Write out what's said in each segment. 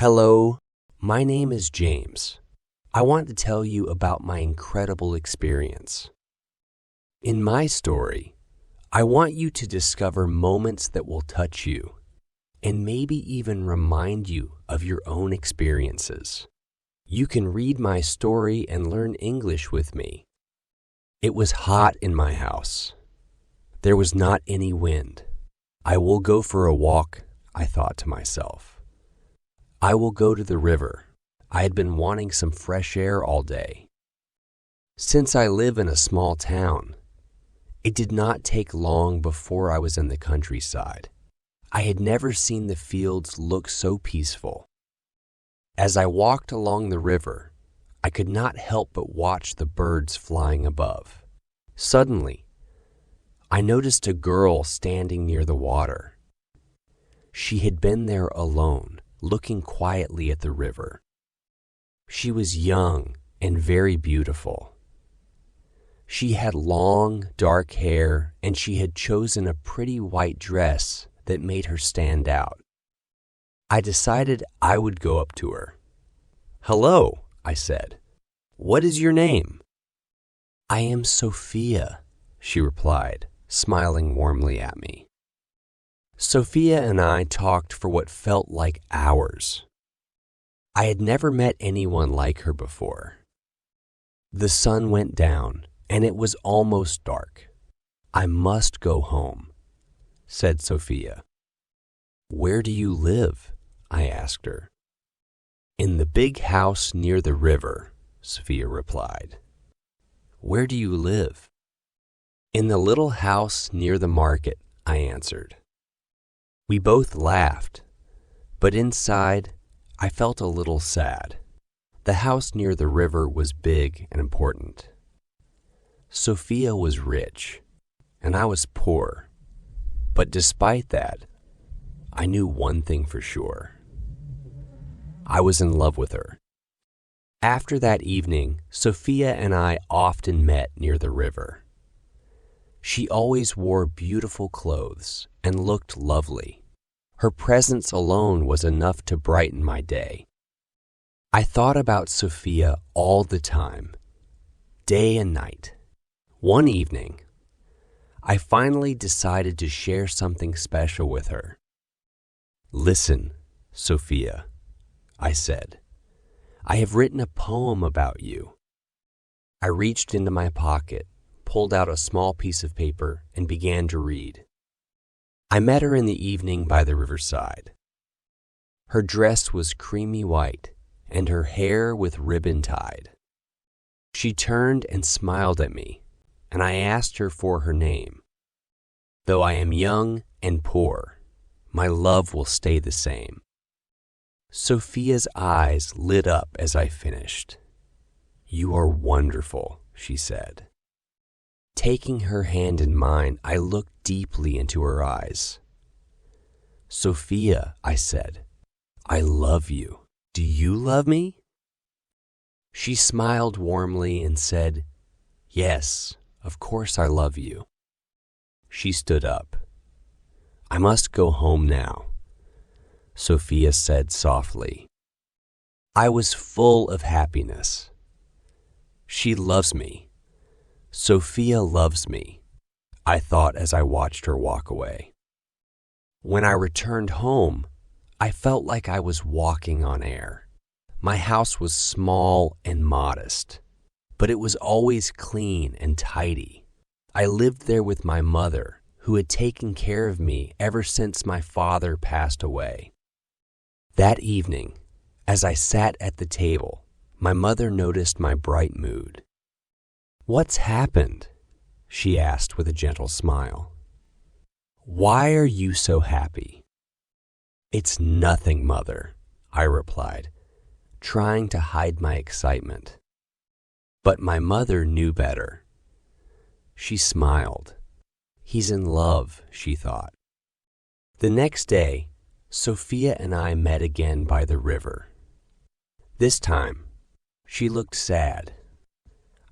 Hello, my name is James. I want to tell you about my incredible experience. In my story, I want you to discover moments that will touch you and maybe even remind you of your own experiences. You can read my story and learn English with me. It was hot in my house. There was not any wind. I will go for a walk, I thought to myself. I will go to the river. I had been wanting some fresh air all day. Since I live in a small town, it did not take long before I was in the countryside. I had never seen the fields look so peaceful. As I walked along the river, I could not help but watch the birds flying above. Suddenly, I noticed a girl standing near the water. She had been there alone, looking quietly at the river. She was young and very beautiful. She had long, dark hair, and she had chosen a pretty white dress that made her stand out. I decided I would go up to her. "Hello," I said. "What is your name?" "I am Sophia," she replied, smiling warmly at me. Sophia and I talked for what felt like hours. I had never met anyone like her before. The sun went down, and it was almost dark. "I must go home," said Sophia. "Where do you live?" I asked her. "In the big house near the river," Sophia replied. "Where do you live?" "In the little house near the market," I answered. We both laughed, but inside, I felt a little sad. The house near the river was big and important. Sophia was rich, and I was poor. But despite that, I knew one thing for sure. I was in love with her. After that evening, Sophia and I often met near the river. She always wore beautiful clothes and looked lovely. Her presence alone was enough to brighten my day. I thought about Sophia all the time, day and night. One evening, I finally decided to share something special with her. "Listen, Sophia," I said. "I have written a poem about you." I reached into my pocket, pulled out a small piece of paper, and began to read. I met her in the evening by the riverside. Her dress was creamy white, and her hair with ribbon tied. She turned and smiled at me, and I asked her for her name. "Though I am young and poor, my love will stay the same." Sophia's eyes lit up as I finished. "You are wonderful," she said. Taking her hand in mine, I looked deeply into her eyes. "Sophia," I said, "I love you. Do you love me?" She smiled warmly and said, "Yes, of course I love you." She stood up. "I must go home now," Sophia said softly. I was full of happiness. She loves me. Sophia loves me, I thought as I watched her walk away. When I returned home, I felt like I was walking on air. My house was small and modest, but it was always clean and tidy. I lived there with my mother, who had taken care of me ever since my father passed away. That evening, as I sat at the table, my mother noticed my bright mood. "What's happened?" she asked with a gentle smile. "Why are you so happy?" "It's nothing, Mother," I replied, trying to hide my excitement. But my mother knew better. She smiled. "He's in love," she thought. The next day, Sophia and I met again by the river. This time, she looked sad.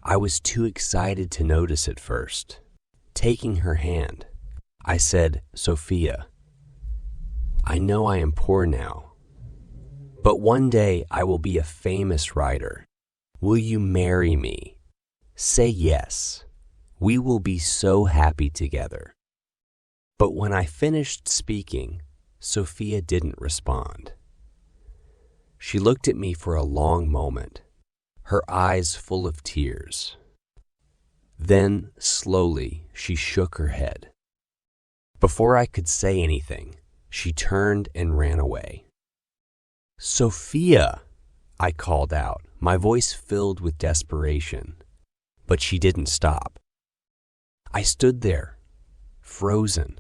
I was too excited to notice at first. Taking her hand, I said, "Sophia, I know I am poor now, But one day I will be a famous writer. Will you marry me? Say yes. We will be so happy together. But when I finished speaking, Sophia didn't respond. She looked at me for a long moment, her eyes full of tears. Then, slowly, she shook her head. Before I could say anything, she turned and ran away. Sophia, I called out, my voice filled with desperation. But she didn't stop. I stood there, frozen,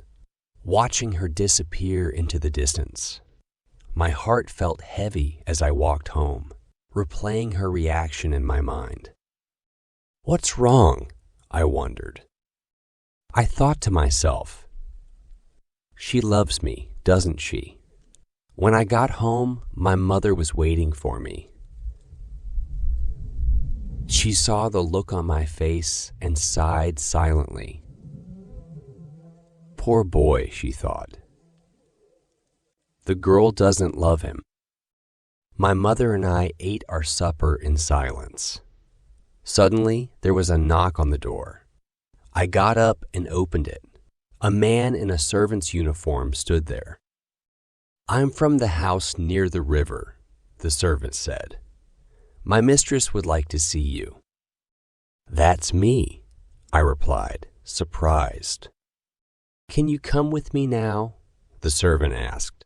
watching her disappear into the distance. My heart felt heavy as I walked home, replaying her reaction in my mind. What's wrong? I wondered. I thought to myself, she loves me, doesn't she? When I got home, my mother was waiting for me. She saw the look on my face and sighed silently. Poor boy, she thought. The girl doesn't love him. My mother and I ate our supper in silence. Suddenly, there was a knock on the door. I got up and opened it. A man in a servant's uniform stood there. I'm from the house near the river, the servant said. My mistress would like to see you. That's me, I replied, surprised. Can you come with me now? The servant asked.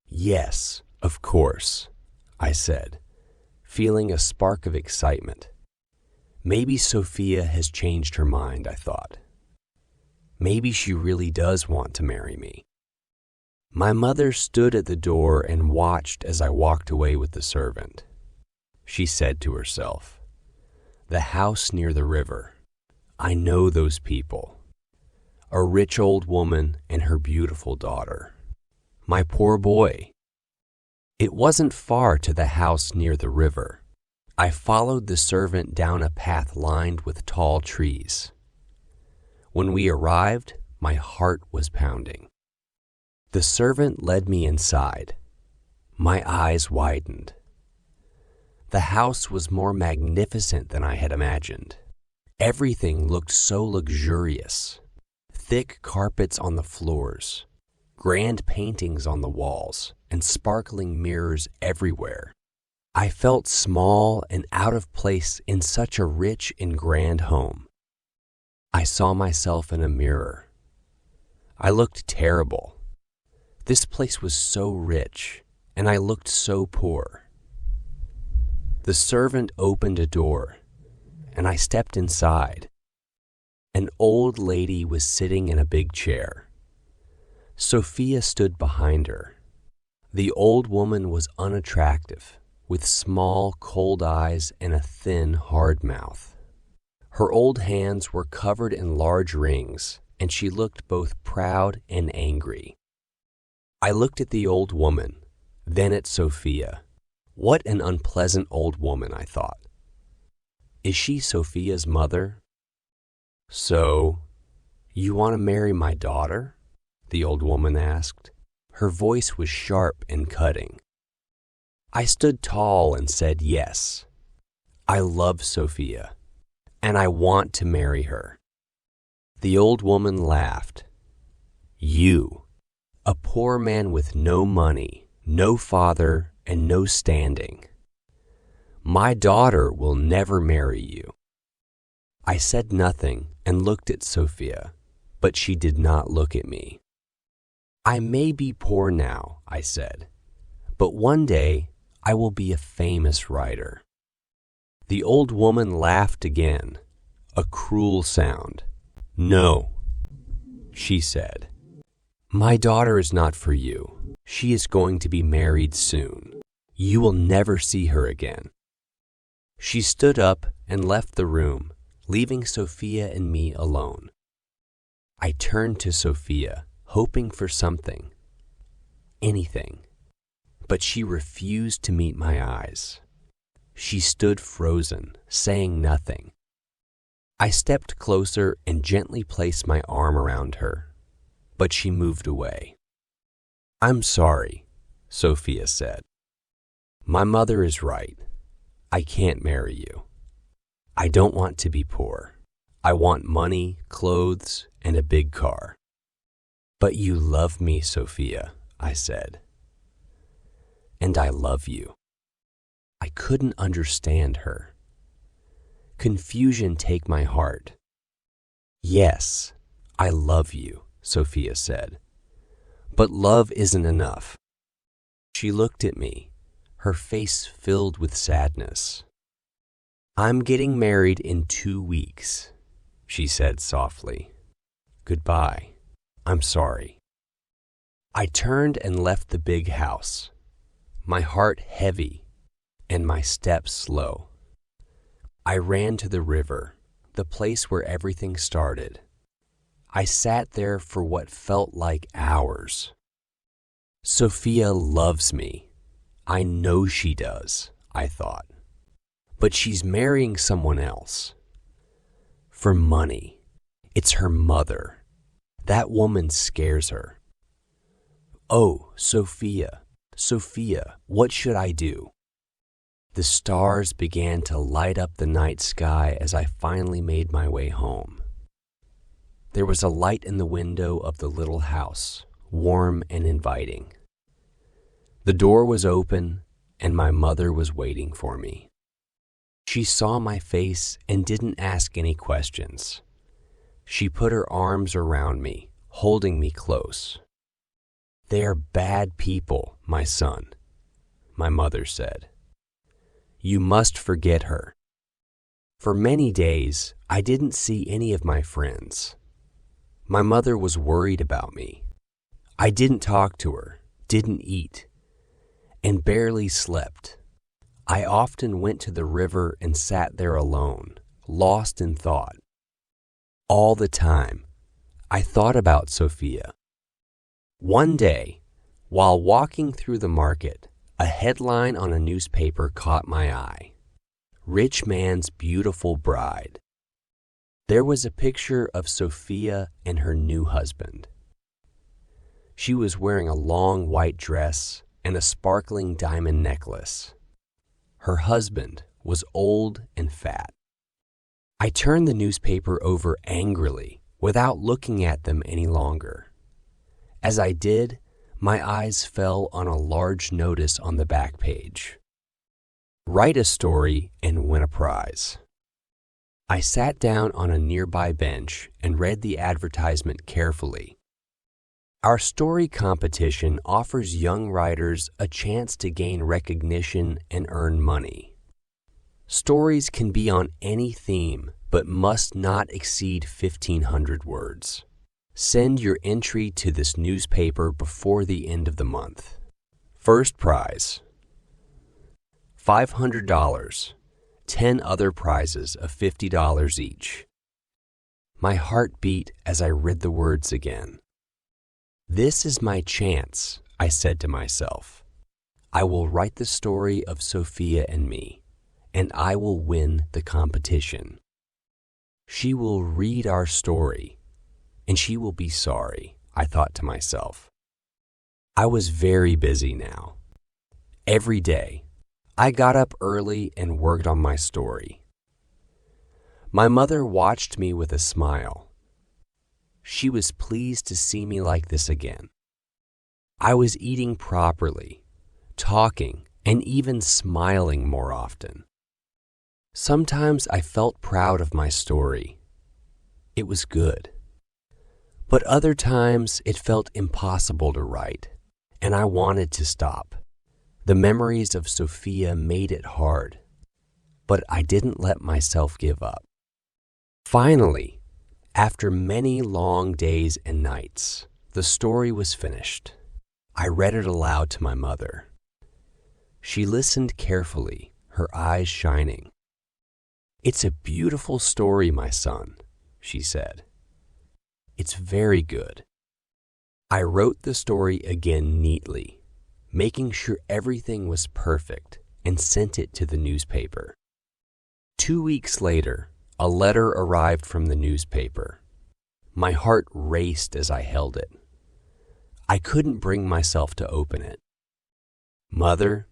Yes, of course, I said, feeling a spark of excitement. Maybe Sophia has changed her mind, I thought. Maybe she really does want to marry me. My mother stood at the door and watched as I walked away with the servant. She said to herself, the house near the river. I know those people. A rich old woman and her beautiful daughter. My poor boy. It wasn't far to the house near the river. I followed the servant down a path lined with tall trees. When we arrived, my heart was pounding. The servant led me inside. My eyes widened. The house was more magnificent than I had imagined. Everything looked so luxurious. Thick carpets on the floors, grand paintings on the walls, and sparkling mirrors everywhere. I felt small and out of place in such a rich and grand home. I saw myself in a mirror. I looked terrible. This place was so rich, and I looked so poor. The servant opened a door, and I stepped inside. An old lady was sitting in a big chair. Sophia stood behind her. The old woman was unattractive, with small, cold eyes and a thin, hard mouth. Her old hands were covered in large rings, and she looked both proud and angry. I looked at the old woman, then at Sophia. What an unpleasant old woman, I thought. Is she Sophia's mother? So, you want to marry my daughter? The old woman asked. Her voice was sharp and cutting. I stood tall and said yes. I love Sophia, and I want to marry her. The old woman laughed. You, a poor man with no money, no father, and no standing. My daughter will never marry you. I said nothing and looked at Sophia, but she did not look at me. I may be poor now, I said, but one day I will be a famous writer. The old woman laughed again, a cruel sound. No, she said. My daughter is not for you. She is going to be married soon. You will never see her again. She stood up and left the room, leaving Sophia and me alone. I turned to Sophia, hoping for something, anything, but she refused to meet my eyes. She stood frozen, saying nothing. I stepped closer and gently placed my arm around her, but she moved away. I'm sorry, Sophia said. My mother is right. I can't marry you. I don't want to be poor. I want money, clothes, and a big car. But you love me, Sophia, I said. And I love you. I couldn't understand her. Confusion take my heart. Yes, I love you, Sophia said. But love isn't enough. She looked at me, her face filled with sadness. I'm getting married in 2 weeks, she said softly. Goodbye. I'm sorry. I turned and left the big house, my heart heavy and my steps slow. I ran to the river, the place where everything started. I sat there for what felt like hours. Sophia loves me. I know she does, I thought. But she's marrying someone else. For money. It's her mother. That woman scares her. Oh, Sophia, Sophia, what should I do? The stars began to light up the night sky as I finally made my way home. There was a light in the window of the little house, warm and inviting. The door was open, and my mother was waiting for me. She saw my face and didn't ask any questions. She put her arms around me, holding me close. They are bad people, my son, my mother said. You must forget her. For many days, I didn't see any of my friends. My mother was worried about me. I didn't talk to her, didn't eat, and barely slept. I often went to the river and sat there alone, lost in thought. All the time, I thought about Sophia. One day, while walking through the market, a headline on a newspaper caught my eye. Rich man's beautiful bride. There was a picture of Sophia and her new husband. She was wearing a long white dress and a sparkling diamond necklace. Her husband was old and fat. I turned the newspaper over angrily without looking at them any longer. As I did, my eyes fell on a large notice on the back page. Write a story and win a prize. I sat down on a nearby bench and read the advertisement carefully. Our story competition offers young writers a chance to gain recognition and earn money. Stories can be on any theme, but must not exceed 1,500 words. Send your entry to this newspaper before the end of the month. First prize, $500, 10 other prizes of $50 each. My heart beat as I read the words again. This is my chance, I said to myself. I will write the story of Sophia and me, and I will win the competition. She will read our story, and she will be sorry, I thought to myself. I was very busy now. Every day, I got up early and worked on my story. My mother watched me with a smile. She was pleased to see me like this again. I was eating properly, talking, and even smiling more often. Sometimes I felt proud of my story. It was good. But other times it felt impossible to write, and I wanted to stop. The memories of Sophia made it hard, but I didn't let myself give up. Finally, after many long days and nights, the story was finished. I read it aloud to my mother. She listened carefully, her eyes shining. It's a beautiful story, my son, she said. It's very good. I wrote the story again neatly, making sure everything was perfect, and sent it to the newspaper. 2 weeks later, a letter arrived from the newspaper. My heart raced as I held it. I couldn't bring myself to open it. Mother,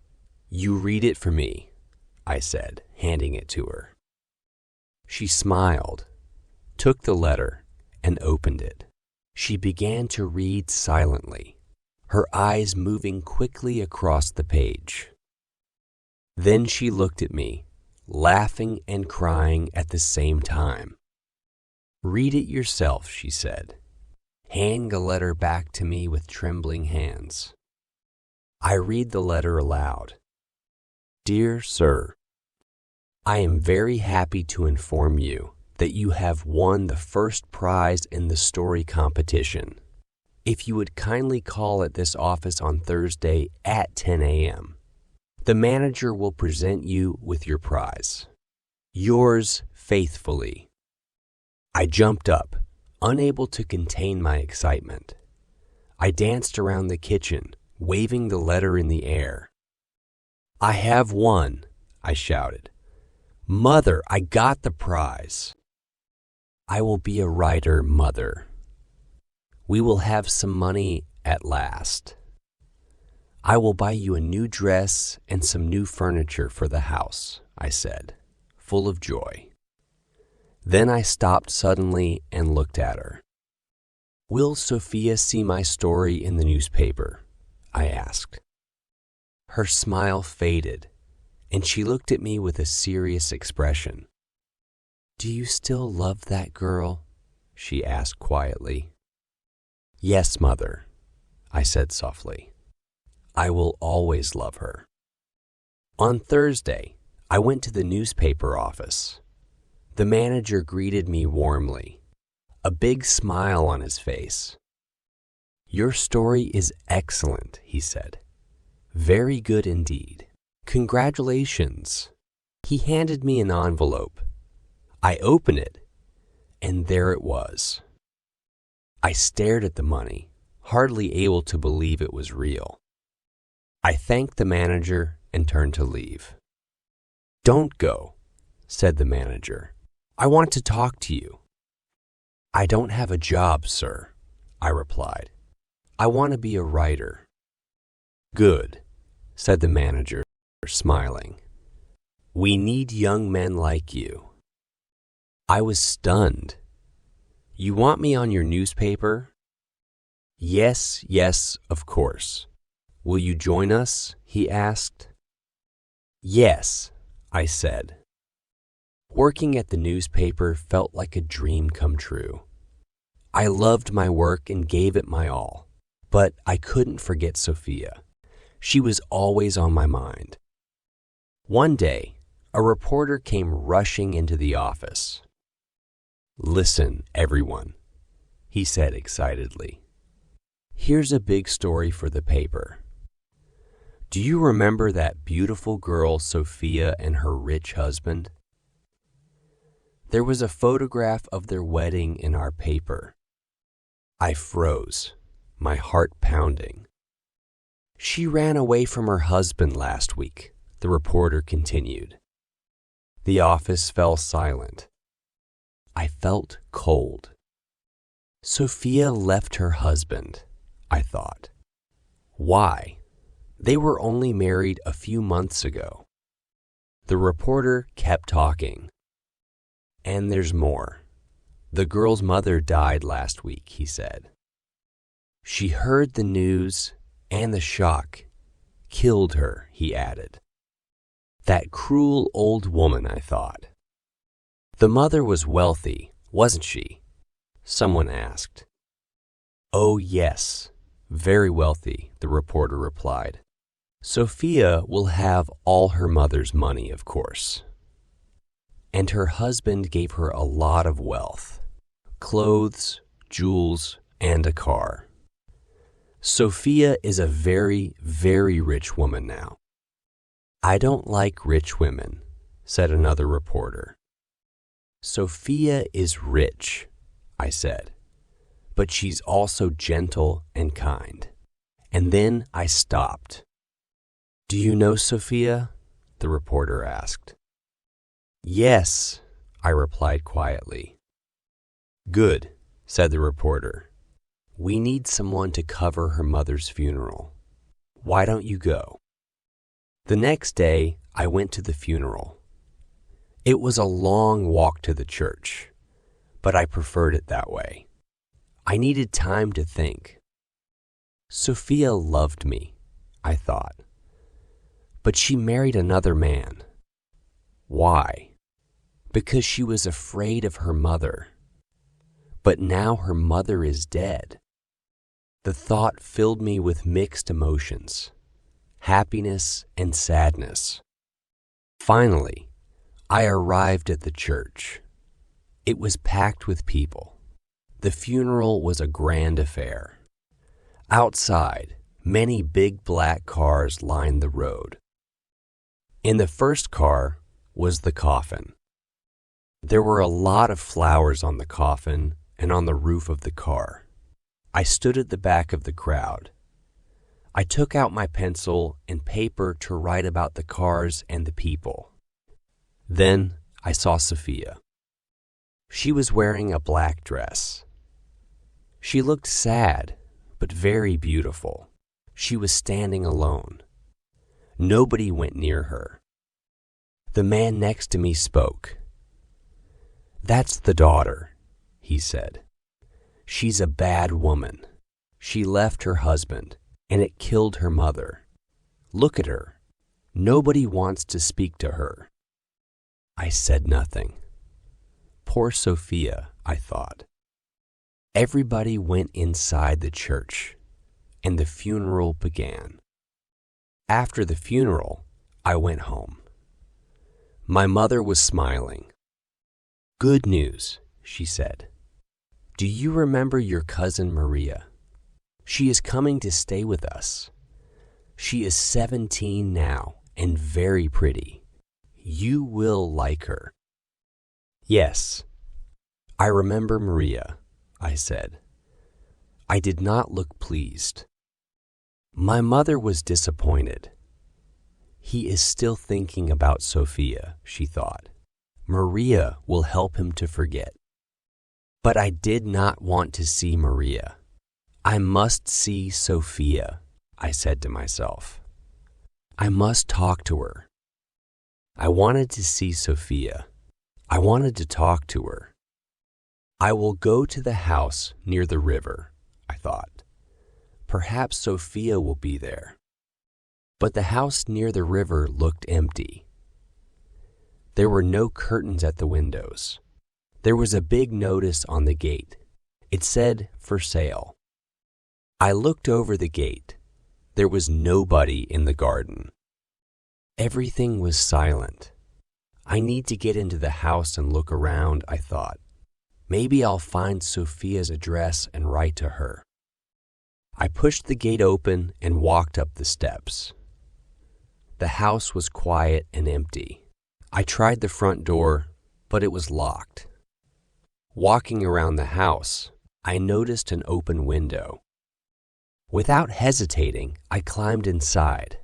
You read it for me, I said, handing it to her. She smiled, took the letter, and opened it. She began to read silently, her eyes moving quickly across the page. Then she looked at me, laughing and crying at the same time. Read it yourself, she said, handing the letter back to me with trembling hands. I read the letter aloud. Dear Sir, I am very happy to inform you that you have won the first prize in the story competition. If you would kindly call at this office on Thursday at 10 a.m., the manager will present you with your prize. Yours faithfully. I jumped up, unable to contain my excitement. I danced around the kitchen, waving the letter in the air. I have won, I shouted. Mother, I got the prize. I will be a writer, Mother. We will have some money at last. I will buy you a new dress and some new furniture for the house, I said, full of joy. Then I stopped suddenly and looked at her. Will Sophia see my story in the newspaper? I asked. Her smile faded, and she looked at me with a serious expression. Do you still love that girl? She asked quietly. Yes, Mother, I said softly. I will always love her. On Thursday, I went to the newspaper office. The manager greeted me warmly, a big smile on his face. Your story is excellent, he said. Very good indeed. Congratulations. He handed me an envelope. I opened it, and there it was. I stared at the money, hardly able to believe it was real. I thanked the manager and turned to leave. Don't go, said the manager. I want to talk to you. I don't have a job, sir, I replied. I want to be a writer. Good, said the manager, smiling. We need young men like you. I was stunned. You want me on your newspaper? Yes, of course. Will you join us? He asked. Yes, I said. Working at the newspaper felt like a dream come true. I loved my work and gave it my all, but I couldn't forget Sophia. She was always on my mind. One day, a reporter came rushing into the office. Listen, everyone, he said excitedly. Here's a big story for the paper. Do you remember that beautiful girl Sophia and her rich husband? There was a photograph of their wedding in our paper. I froze, my heart pounding. She ran away from her husband last week, the reporter continued. The office fell silent. I felt cold. Sophia left her husband, I thought. Why? They were only married a few months ago. The reporter kept talking. And there's more. The girl's mother died last week, he said. She heard the news and the shock killed her, he added. That cruel old woman, I thought. The mother was wealthy, wasn't she? Someone asked. Oh, yes, very wealthy, the reporter replied. Sophia will have all her mother's money, of course. And her husband gave her a lot of wealth, clothes, jewels, and a car. Sophia is a very, very rich woman now. I don't like rich women, said another reporter. Sophia is rich, I said, but she's also gentle and kind. And then I stopped. Do you know Sophia? The reporter asked. Yes, I replied quietly. Good, said the reporter. We need someone to cover her mother's funeral. Why don't you go? The next day, I went to the funeral. It was a long walk to the church, but I preferred it that way. I needed time to think. Sophia loved me, I thought. But she married another man. Why? Because she was afraid of her mother. But now her mother is dead. The thought filled me with mixed emotions, happiness and sadness. Finally, I arrived at the church. It was packed with people. The funeral was a grand affair. Outside, many big black cars lined the road. In the first car was the coffin. There were a lot of flowers on the coffin and on the roof of the car. I stood at the back of the crowd. I took out my pencil and paper to write about the cars and the people. Then I saw Sophia. She was wearing a black dress. She looked sad, but very beautiful. She was standing alone. Nobody went near her. The man next to me spoke. "That's the daughter," he said. "She's a bad woman. She left her husband, and it killed her mother. Look at her. Nobody wants to speak to her." I said nothing. Poor Sophia, I thought. Everybody went inside the church, and the funeral began. After the funeral, I went home. My mother was smiling. "Good news," she said. "Do you remember your cousin Maria? She is coming to stay with us. She is 17 now and very pretty. You will like her." "Yes, I remember Maria," I said. I did not look pleased. My mother was disappointed. He is still thinking about Sophia, she thought. Maria will help him to forget. But I did not want to see Maria. I must see Sophia, I said to myself. I must talk to her. I wanted to see Sophia. I wanted to talk to her. I will go to the house near the river, I thought. Perhaps Sophia will be there. But the house near the river looked empty. There were no curtains at the windows. There was a big notice on the gate. It said, "For sale." I looked over the gate. There was nobody in the garden. Everything was silent. I need to get into the house and look around, I thought. Maybe I'll find Sophia's address and write to her. I pushed the gate open and walked up the steps. The house was quiet and empty. I tried the front door, but it was locked. Walking around the house, I noticed an open window. Without hesitating, I climbed inside.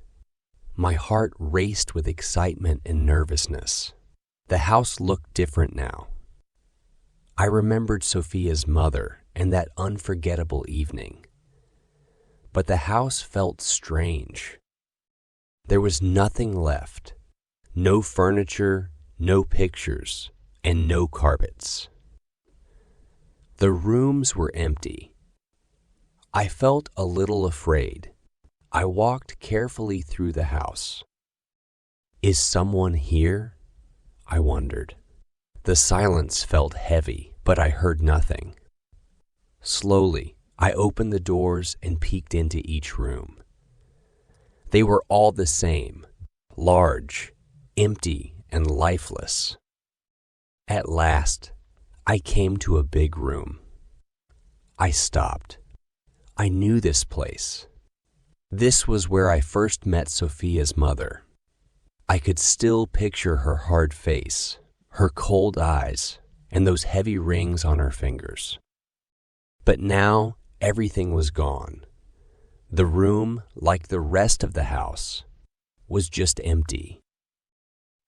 My heart raced with excitement and nervousness. The house looked different now. I remembered Sophia's mother and that unforgettable evening. But the house felt strange. There was nothing left. No furniture, no pictures, and no carpets. The rooms were empty. I felt a little afraid. I walked carefully through the house. Is someone here? I wondered. The silence felt heavy, but I heard nothing. Slowly, I opened the doors and peeked into each room. They were all the same, large, empty, and lifeless. At last, I came to a big room. I stopped. I knew this place. This was where I first met Sophia's mother. I could still picture her hard face, her cold eyes, and those heavy rings on her fingers. But now everything was gone. The room, like the rest of the house, was just empty.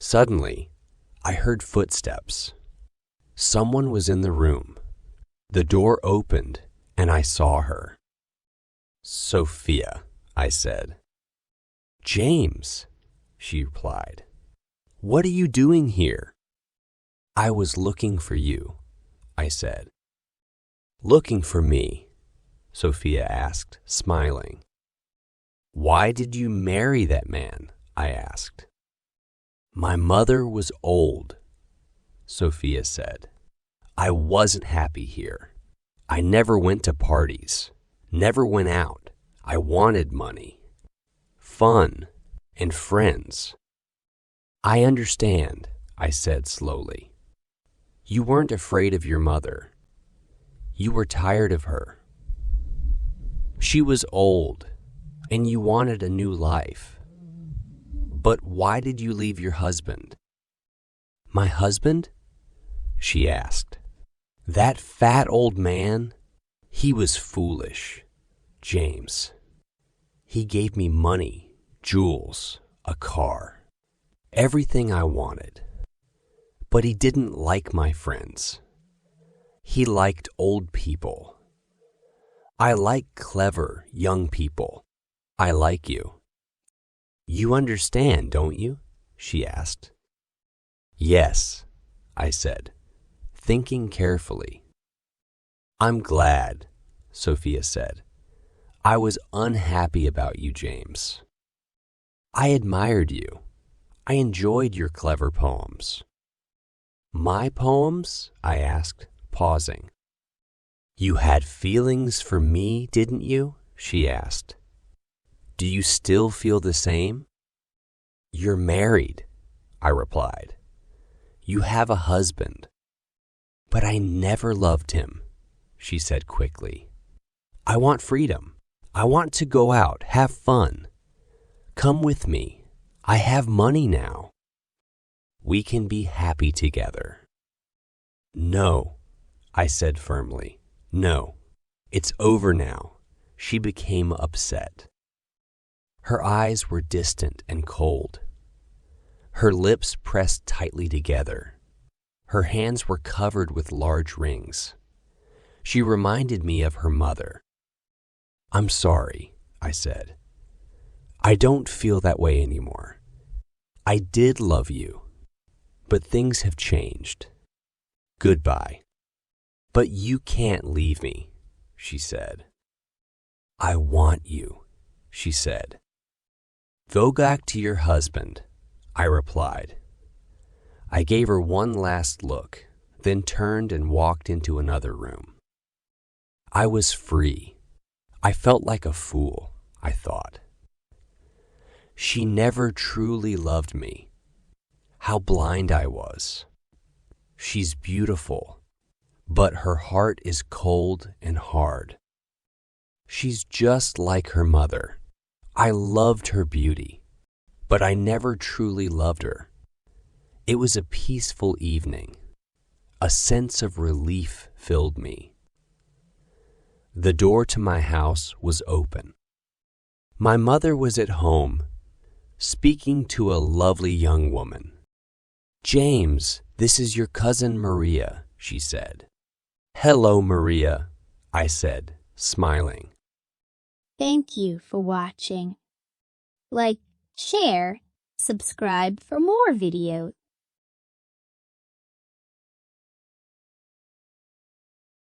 Suddenly, I heard footsteps. Someone was in the room. The door opened, and I saw her. "Sophia," I said. "James, she replied. What are you doing here? I was looking for you, I said. Looking for me? Sophia asked, smiling. Why did you marry that man? I asked. My mother was old, Sophia said. I wasn't happy here. I never went to parties, never went out. I wanted money, fun, and friends. I understand, I said slowly. You weren't afraid of your mother. You were tired of her. She was old, and you wanted a new life. But why did you leave your husband? My husband? She asked. That fat old man? He was foolish, James. He gave me money, jewels, a car, everything I wanted. But he didn't like my friends. He liked old people. I like clever young people. I like you. You understand, don't you? She asked. Yes, I said, thinking carefully. I'm glad, Sophia said. I was unhappy about you, James. I admired you. I enjoyed your clever poems. My poems? I asked, pausing. You had feelings for me, didn't you? She asked. Do you still feel the same? You're married, I replied. You have a husband. But I never loved him, she said quickly. I want freedom. I want to go out, have fun. Come with me. I have money now. We can be happy together. No, I said firmly. No, it's over now. She became upset. Her eyes were distant and cold. Her lips pressed tightly together. Her hands were covered with large rings. She reminded me of her mother. I'm sorry, I said. I don't feel that way anymore. I did love you, but things have changed. Goodbye. But you can't leave me, she said. I want you, she said. Go back to your husband, I replied. I gave her one last look, then turned and walked into another room. I was free. I felt like a fool, I thought. She never truly loved me. How blind I was. She's beautiful, but her heart is cold and hard. She's just like her mother. I loved her beauty, but I never truly loved her. It was a peaceful evening. A sense of relief filled me. The door to my house was open. My mother was at home, speaking to a lovely young woman. James, this is your cousin Maria, she said. Hello, Maria, I said, smiling. Thank you for watching. Like, share, subscribe for more videos.